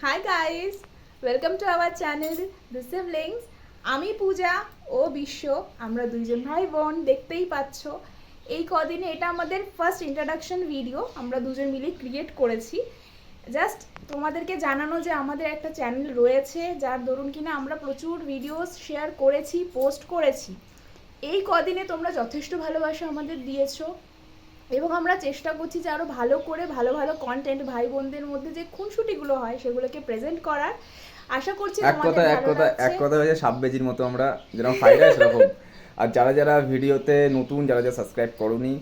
Hi guys, welcome to our channel the siblings. আমি পূজা ও বিশ্ব, আমরা দুইজন ভাই বোন। দেখতেই পাচ্ছ এই কদিনে এটা আমাদের ফার্স্ট ইন্ট্রোডাকশন ভিডিও আমরা দুজন মিলে ক্রিয়েট করেছি। জাস্ট তোমাদেরকে জানানো যে আমাদের একটা চ্যানেল রয়েছে, যার দরুন কিনা আমরা প্রচুর ভিডিওস শেয়ার করেছি, পোস্ট করেছি। এই কদিনে তোমরা যথেষ্ট ভালোবাসা আমাদের দিয়েছো এবং আমরা চেষ্টা করছি যে আরও ভালো করে ভালো ভালো কন্টেন্ট ভাই বোনদের মধ্যে যে খুনসুটিগুলো হয় সেগুলোকে প্রেজেন্ট করার। আশা করছি তোমাদের ভালো লাগছে। এক কথা হয়েছে সাববেজির মতো আমরা যেরকম ফাইট হয় সেরকম। আর যারা যারা ভিডিওতে নতুন, যারা যারা সাবস্ক্রাইব করোনি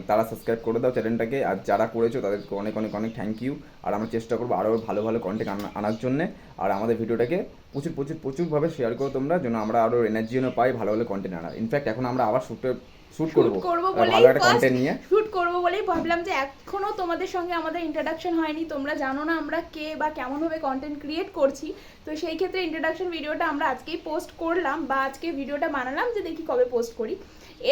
তারা সাবস্ক্রাইব করে দাও চ্যানেলটাকে। আর যারা করেছো তাদেরকে অনেক অনেক অনেক থ্যাংক ইউ। আর আমরা চেষ্টা করবো আরও ভালো ভালো কন্টেন্ট আনার জন্যে। আর আমাদের ভিডিওটাকে প্রচুরভাবে শেয়ার করো তোমরা, যেন আমরা আরও এনার্জিও পাই ভালো ভালো কন্টেন্ট আনার। ইনফ্যাক্ট এখন আমরা আবার শুট করবো ভালো একটা কন্টেন্ট নিয়ে। শুট করবো বলেই ভাবলাম যে এখনো তোমাদের সঙ্গে আমাদের ইন্ট্রোডাকশন হয়নি, তোমরা জানো না আমরা কে বা কেমনভাবে কন্টেন্ট ক্রিয়েট করছি। তো সেই ক্ষেত্রে ইন্ট্রোডাকশন ভিডিওটা আমরা আজকেই পোস্ট করলাম বা আজকে ভিডিওটা বানালাম যে দেখি কবে পোস্ট করি।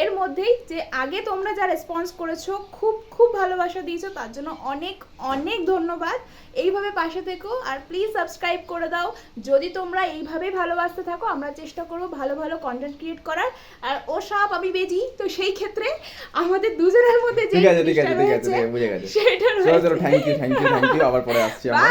এর মধ্যেই যে আগে তোমরা যা রেসপন্স করেছো, খুব খুব ভালোবাসা দিয়েছো, তার জন্য অনেক অনেক ধন্যবাদ। এইভাবে পাশে থেকো আর প্লিজ সাবস্ক্রাইব করে দাও। যদি তোমরা এইভাবে ভালোবাসতে থাকো আমরা চেষ্টা করবো ভালো ভালো কন্টেন্ট ক্রিয়েট করার। আর ও সাপ আমি বেজি, তো সেই ক্ষেত্রে আমাদের দুজনের মধ্যে যে ঠিক আছে বুঝে গেছে। সেটা চলো থ্যাংক ইউ আবার পরে আসছি আমরা।